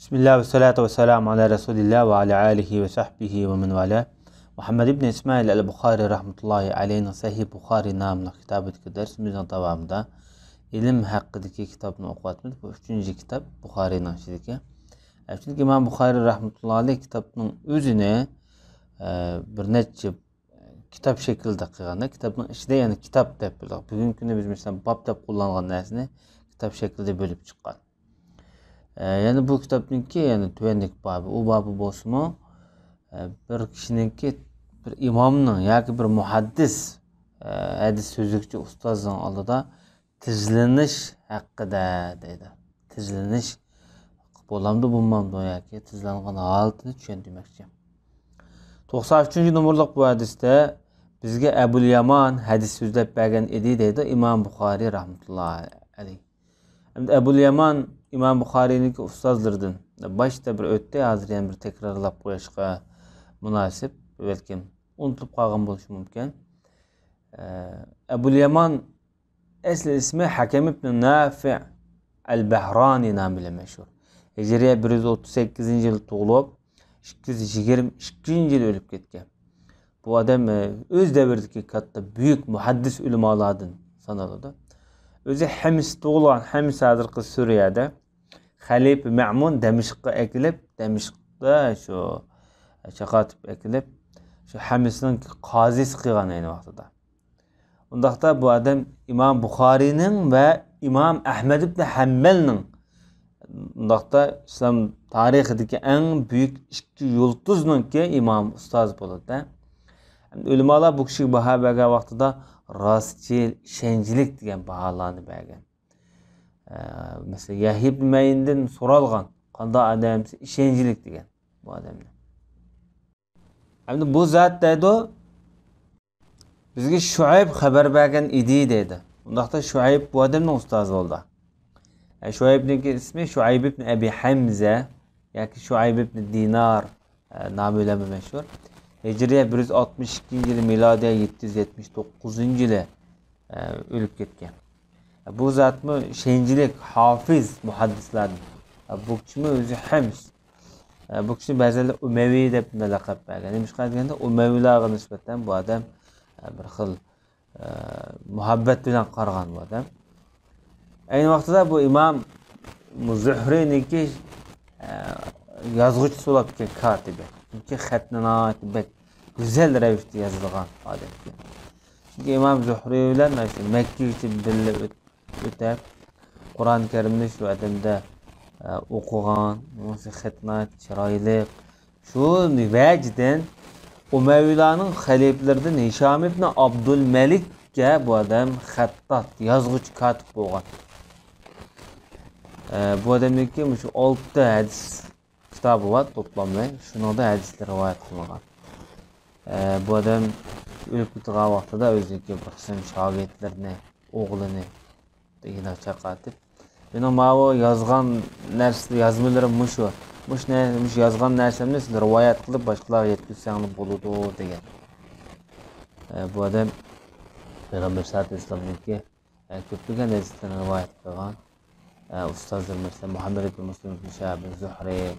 Bismillah ve salatu ve selamu ala Resulillah ve ala alihi ve sahbihi ve men vala. Muhammed ibn İsmail el-Bukhari rahmetullahi aleyhine Sahih Bukhari namlı kitabındaki dersimizin devamında ilim hakkındaki kitabını okuyatmadık. Bu üçüncü kitap Bukhari'nin şirki. Çünkü İmam Bukhari rahmetullahi aleyh kitabının özüne bir neçe kitap şekilde kılganda kitabın içinde yani kitap dep bildik. Bugünkü günde biz mesela bab dep kullanılan narsani kitap şekilde bölüp çıkan. Yani bu kitapninki yani tüvenlik babı, o babı bosmu bir kişininki bir imamның yoki bir muhaddis hadis sözlükçü ustazın aldıda tizleniş hakkında deydi. Tizleniş bolamdı bulmamdı yoki tizlengan halatını düşen demekçi. 93. numurluq bu hadiste bizge Ebul Yaman hadis sözlep bergen edi deydi İmam Bukhari rahmetullahi aleyh. Ebul Yaman İmam Bukhari'nin ustazlardan başta bir ötte hazır yani bir tekrarlap koyuşqa münasip belki unutulup kalgan buluşu mümkün. Ebul Yaman asli ismi Hakem ibn Nafi' el-Bahrani namıyla meşhur. Hicriye 138. yıl doğulup 222. yıl ölüp ketken. Bu adam öz devirdeki katta büyük muhaddis ulemalardan sanıldı. Özü Hemis doğulan Hemis hazırkı Suriye'de Halep Ma'mun Demişk'e ekilip Demişk'te şu çakatip ekilip şu Hemis'in kazisi kılgan aynı vaxtıda. Ondaqda bu adam İmam Bukhari'nin ve İmam Ahmed ibn Hanbel'nin ondaqda İslam tarihideki en büyük iki yıldızının ki İmam Ustaz buludu. Ulemalar bu kişi baha bergen vaxtıda rastçıl, şençilik degan bahalarını bergen. Mesela Yahya ibn Ma'in'den soralgan qanday adam şençilik degan bu adamni. Endi bu zat deydi bizga Shuayb xabar bergan edi deydi. Undaqda Shuayb bu adamning ustozi bo'ldi. Shuaybning ismi Shuayb ibn Abi Hamza yoki Shuayb ibn Dinar nomi bilan mashhur. Hicriye 162. yılı miladiye 779. yılı ölüp ketken. Bu zat mı şençilik, hafiz muhaddislerden. Bu kişi mi özü Hems. Bu kişi bazıları Umevi de lakap vergen. Neymiş kadar Umeviler'e nispeten bu adam bir xil muhabbet bilen qargan bu adam. Aynı vaxtda bu İmam Zuhri'ninki yazgıcısı olab ki katibi. Çünkü xatnına bek güzel rəvişdə yazılған adam. Çünkü İmam Zuhri ile Mekke için birlikte ötüp Kur'an-ı Kerim'de şu adamda okuğan, xatnat, çıraylık şu vecden Umeviler'in haliflerden Hişam ibn Abdülmelik'e bu adam xattat, yazgıç katip olgan. Bu adamdaki şu 6 hadis kitabı var toplamda. Şunu da hadisler rivayet kılıngan. Bu adam ölüp gittiği vaxtıda özüki bir kısım şagirdlerini, oğlunu yine çakatip. Benim o yazgan nersi yazmaları muşu. Muş yazgan nersemni siz rivayet kılıp başkalar yetkilsenli buludu degen. Bu adam Peygamber sallallahu aleyhi ve sellem'deki köplügen hadislerini rivayet kılgan. Ustazlar mesela Muhammed ibn Muslim ibn Şahab Zuhri,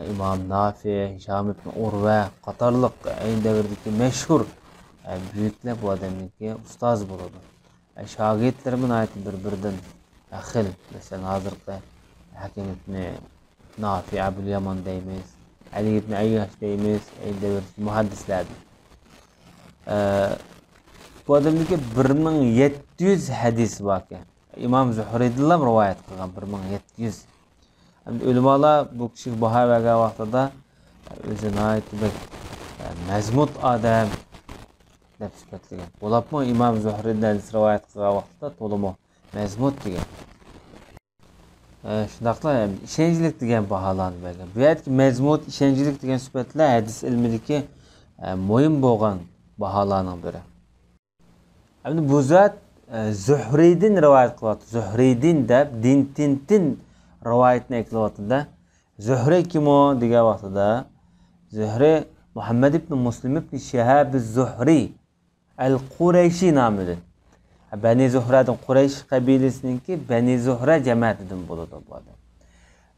İmam Nafi, Hişam ibn Urve, Katarlık aynı devirdeki meşhur büyükler bu adamınki ustaz buludu. Şagirdlerimin ayeti birbirinden ahil. Mesela hazırda Hakim ibn Nafi, Ebul Yaman deyimiz, Ali ibn Ayyaş deyimiz, aynı devirdeki muhaddislerdi. Bu adamınki 1700 hadis var ki. İmam Zuhri'den rivayet kılgan 1700. Ulemalar bu kişi baha vergen vaxtıda özüne ait bir mezmut adam deb sifatlagan. Bo'lib mı İmam Zuhri'den rivayet kılgan vaxtıda tolumu mezmut degan. Şundaqla işençilik degan bahalarını bergen. Bu yerki mezmut, işençilik degan sifatlar hadis ilmideki muhim bo'lgan bahalarning biri. Endi bu zat Zuhri'den rivayet kılyapti. Zuhri'den deb din rivayetini ekliyordu. Zuhri kim o degan vaqtida Zuhri Muhammed ibn Muslim ibn Şihab Zuhri el-Qurayshi nomidan. Bani Zuhra'dan Quraysh qabilasininki Bani Zuhra jamiyatidan bo'ladi bu odam.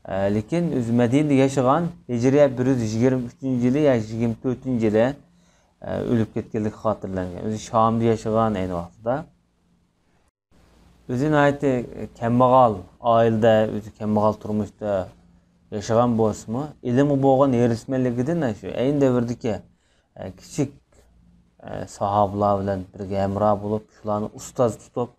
Lekin o'zi Madinada yashagan Hijriya 123-yili yoki 24-yili o'lib ketganligi xotirlangan. O'zi Shomda yashagan ayni vaqtda. O'zi aytdi kambag'al oilada, o'zi kambag'al turmushda yashagan bo'lsa-mu, ilmi bo'lgan erismanligidan shu ayni davrdagi kichik sahobalar bilan birga hamroh bo'lib, shularni ustoz tutib,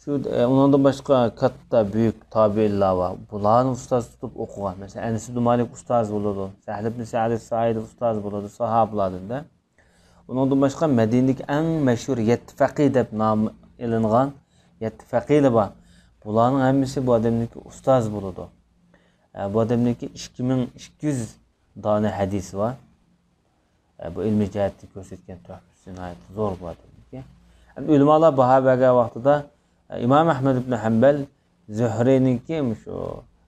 shu undan boshqa katta büyük tabiinlar var. Bularni ustoz tutib o'qigan. Mesela Enes ibn Malik ustoz bo'ladi, Sahl ibn Sa'd as-Sa'id ustoz bo'ladi sahobalardan da. Undan boshqa Madinadagi eng mashhur 7 faqih deb nom ilingan 7 faqihlar bor. Bularning hammasi bu odamniki ustoz bo'ladi. Bu odamniki 2200 dona hadis var. Bu ilmiy jihatdan ko'rsatgan tuhfasi zo'r bu odamniki. Ulamolar baho bergan vaqtida İmam Ahmed ibn Hanbal Zuhriy'ninki şu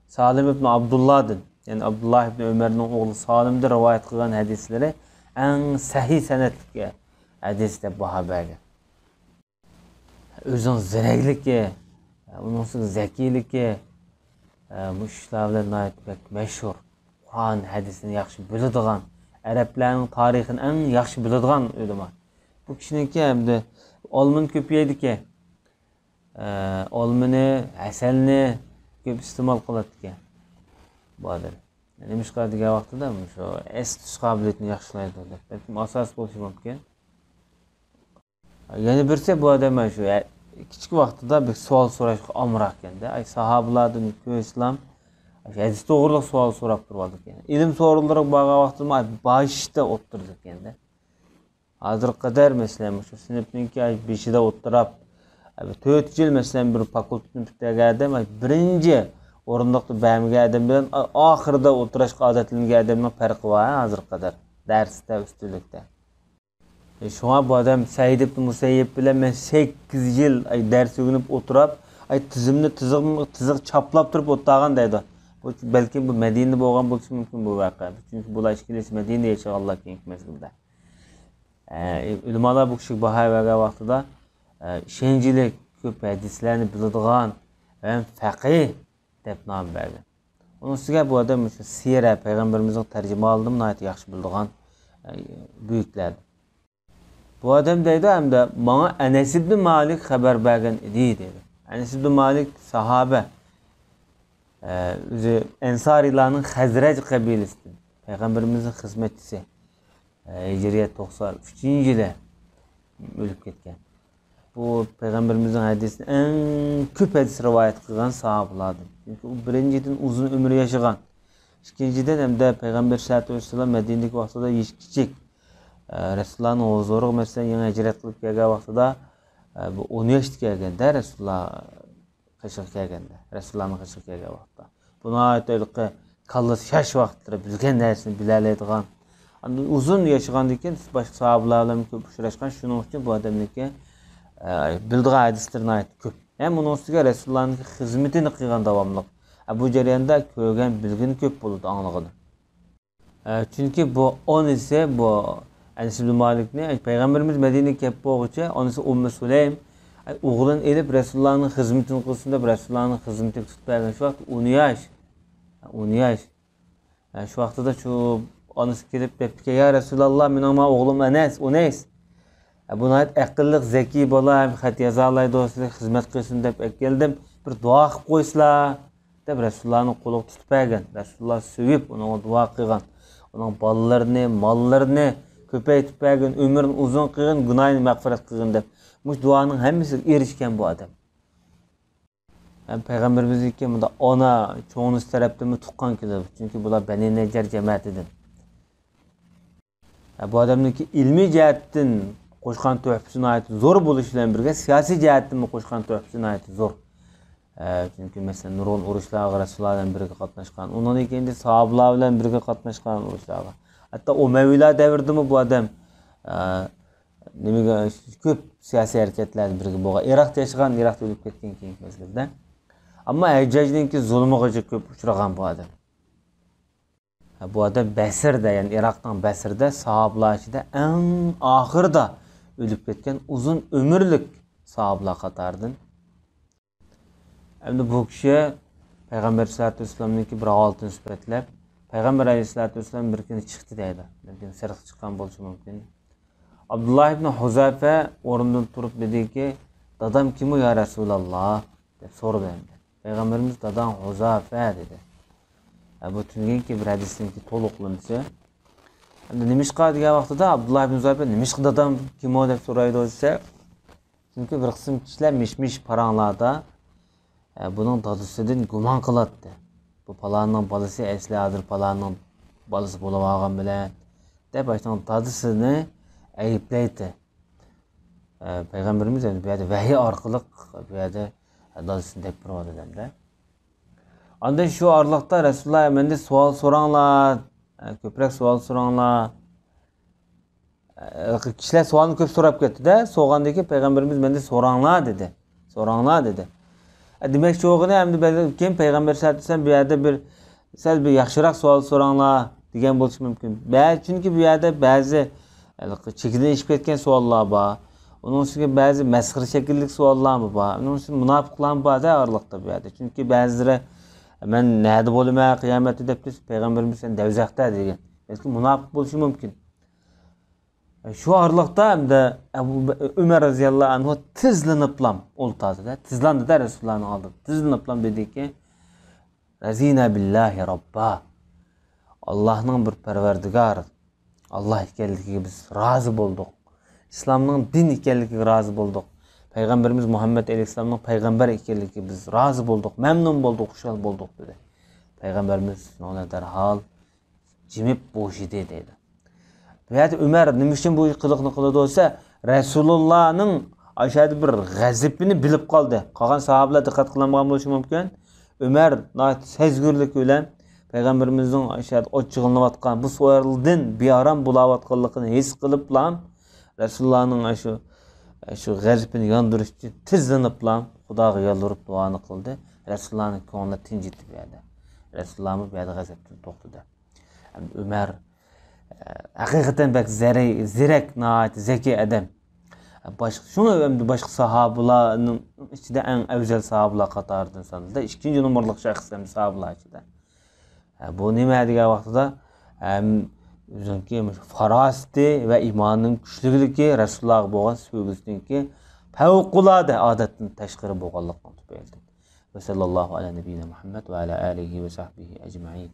Salim ibn Abdullah'dan, yani Abdullah ibn Ömer'nin oğlu Salim'de rivayet kılan hadisleri en sahih senetli hadis de baho bergan. O'zining zirakligi, uning zakiligi, bu ishlar bilan mashhur. Qur'on hadisini yaxshi biladigan, arablarning tarixini eng yaxshi biladigan ulamo. Bu kishiniki hamda olmin ko'paydi-ki, olmini, asalni ko'p iste'mol qiladi ekan. Bu odam. Nima ish qiladigan vaqtida shu es-tush qobiliyatini yaxshilaydi deb. Balki asos bo'lishi mumkin. Yana birisi bu odam shu kichik vaqtida bir savol so'rashga omroq ekanda. Ay sahobalardan ko'rsam, hadis to'g'riliq savol so'rab turadi ekan. Ilm so'rovlari bo'lgan vaqtda boshida o'tirdi ekanda. Hozir qadar masalan shu sinfninki 5da o'tirib 4 yil masalan bir fakultetni bitirgan adam birinchi o'rindiqda bamiga adam bilan oxirida o'tirishga odatlangan odamning farqi bor hozir qadar darsda ustunlikda. Şuna bu adam Said ibn Musayyib bilan men 8 yil dars o'rganib o'tirib, tizimni tiziq chaplab turib o'tgan deydi. Bu balki bu Madinada bo'lgan bo'lishi mumkin bu voqea. Chunki bular ishkilasi Madinada yashaganlar keyingi mezgilda. Ulamolar bu kishi baho bergan vaqtida ishonchli ko'p hadislarni biladigan ham faqih deb nom bergan. Uning ustiga bu odam o'sha siyra payg'ambarimizning tarjimonini yaxshi biladigan buyuklar. Bu adam deydi hamda bana Enes ibn Malik xabar bergan edi dedi. Enes ibn Malik sahabe. O'zi Ensarilarning Hazraj qabilasidan, payg'ambarimizning xizmatchisi. Hijriya 93-yili o'lib ketgan. Bu payg'ambarimizning hadisini eng ko'p hadis rivoyat qilgan sahobalardan. Chunki u birinchidan uzun umr yashagan. Ikkinchidan hamda payg'ambar sollallohu alayhi vasallam Madinadagi vaqtida kichik Resulullah'ın huzuru mesela yana hicret qilib kelgan vaqtida bu 10 yoshga kelganda Rasululloh qishga kelganda, Rasulullahning qishga kelgan vaqtda. Buni aytaylikki kallasi shash vaqtlarda bilgan narsani bilalaydigan. Uzun yashagandan keyin boshqa sahobalar bilan ko'p uchrashgan, shuning uchun bu odamniki bildigan hadislarni aytib ko'p. Ham uning ustiga Rasulullahning xizmatini qilgan davomli. Bu jarayonda ko'rgan bilgini ko'p bo'ldi anlig'ida. Chunki bu onisi bu Enes ibn Malik'ni Peygamberimiz Medine'ye kelib bo'lguncha onasi Ummu Sulaym o'g'lini elib Rasulullahning xizmatini qilsin deb Rasulullahning xizmatiga tutmagan shu vaqt 10 yosh. 10 yosh. Shu vaqtida shu onasi kelib debdi ya Rasululloh mening o'g'lim Enes, Unays. Buni aqlli, zaki bola ham xat yoza oladi, sizga xizmat qilsin deb keldim. Bir duo qilib qo'ysizlar deb Rasulullahning qo'liga tutmagan. Rasululloh sevib uni duo qilgan. Uning bolalarini, mollarini ko'paytib bergan, umrini uzun qilgan, gunohini mag'firat qilgan deb. Bu duoning hammasiga erishgan bu odam. Payg'ambarimizga bunda ona, cho'ng'is tarafdan tuqqan keladi. Chunki bular Bani Najjar jamoatidan. Bu odamniki ilmiy jihatdan qo'shgan tuhfasini aytib zo'r bo'lishi bilan birga siyosiy jihatdan qo'shgan tuhfasini aytib zo'r. Chunki masalan nurg'un urushlarga Rasululloh bilan birga qatnashgan. Undan keyin sahobalar bilan birga qatnashgan urushlarga. Hatta Umaviylar davridami bu odam nimaga ko'p siyosiy harakatlar birga bo'lgan. Iroqda yashagan, Iroqda o'lib ketgan keyingi mezgilda. Ammo Hajjajninki zulmiga ko'p uchragan bu odam. Bu odam Basrda, ya'ni Iroqning Basrda sahobalar ichida eng oxirida o'lib ketgan uzun umrlik sahobalar qatoridan. Endi bu kishi Peygamber sallallahu aleyhi ve sellem'ninki bir altın süpetlep. Peygamber aleyhissalatu vesselam bir gün çıktı deydi. Belki sırf çıkan bolsa mümkün. Abdullah ibn Huzafe orundan turup dedi ki, dadam kim o ya Resulallah? Dep sordu endi. Peygamberimiz dadam Huzafe dedi. Bu tüngenki bir hadisninki toluqlanışı. Endi nimişqa degan vaqtida Abdullah ibn Huzafe nimişqa dadam kim o dep so'raydi desa, çünkü bir qism kishilar mish-mish paranglarda bunun dadısidan gumon qiladi. Bu palanın balası eslihadır, palanın balası bo'lib olgan bilan deb aytgan dadısini ayıplaydi. Peygamberimiz bu yerda vahiy orqali bu yerda dadısini deb turadi demde. Anda şu arlıqda Resulullah mende savol so'ranglar, ko'proq savol so'ranglar. Kishilar savolni ko'p so'rab ketdi-da, so'ragandagi Peygamberimiz mende so'ranglar dedi. So'ranglar dedi. Demek çoğunu hem de kim Peygamber sallallahu bu yerde bir sel bir yaxshiroq savol so'ranglar degan bo'lishi mumkin. Çünkü bu yerde bazı chekidan ishib ketgan savollar bor. Onun ustiga ba'zi masxir shakllik savollar bor. Onun uchun munofiqlar borda orliqda bu yerde. Çünkü bazıları men nada bo'laman qiyomatda deb Peygamberimiz sen davzaqda degan. Balki munofiq bo'lishi mumkin. Şu arlıqda hem de Ömer radıyallahu anh tizlanıplam oltadı. Tizlandı da Resulullah'ın aldı. Tizlanıplam dedi ki Razina billahi Rabba. Allah'ın bir perverdigarı. Allah ikenligiga biz razı bulduk. İslam'ın din ikenligiga razı bulduk. Peygamberimiz Muhammed Aleyhisselam'ın peygamber ikenligiga biz razı bulduk. Memnun bulduk, kuşal bulduk dedi. Peygamberimiz ona derhal cimip boş idi dedi. Veyahut Ömer nima uchun bu qiliqni qiladi bo'lsa, Rasulullahning aşağıda bir g'azabini bilib qoldi. Qolgan sahobalar diqqat qilmagan bo'lishi mumkin. Ömer sezgirlik bilan Peygamberimizning aşağıda o'chig'lanayotgan bu so'raldan bearam bo'layotganligini his qiliblam Rasulullahning shu g'azabini yondirish uchun tizlaniblam Xudoga yolvorib duoni qildi. Rasulullahning ko'ngli tinchidi bu yerda. Rasululloh bu yerda g'azabdan to'xtadi. Ömer hakikaten bak zirek naat zeki adam. Şunu başka sahabaların içinde en özel sahabalar katarıdan sanıldı. İkinci numaralık şahslar sahabalar içinde. Bu nima degan vaqtida o'zinki farosati va imonning kuchliligi Rasululloh bo'lgan sevgisiniki favqulodda odatdan tashqari bo'lganligini aytib berdi. Va sallallohu ala nabiyina Muhammad va ala alihi va sahbihi ajma'in.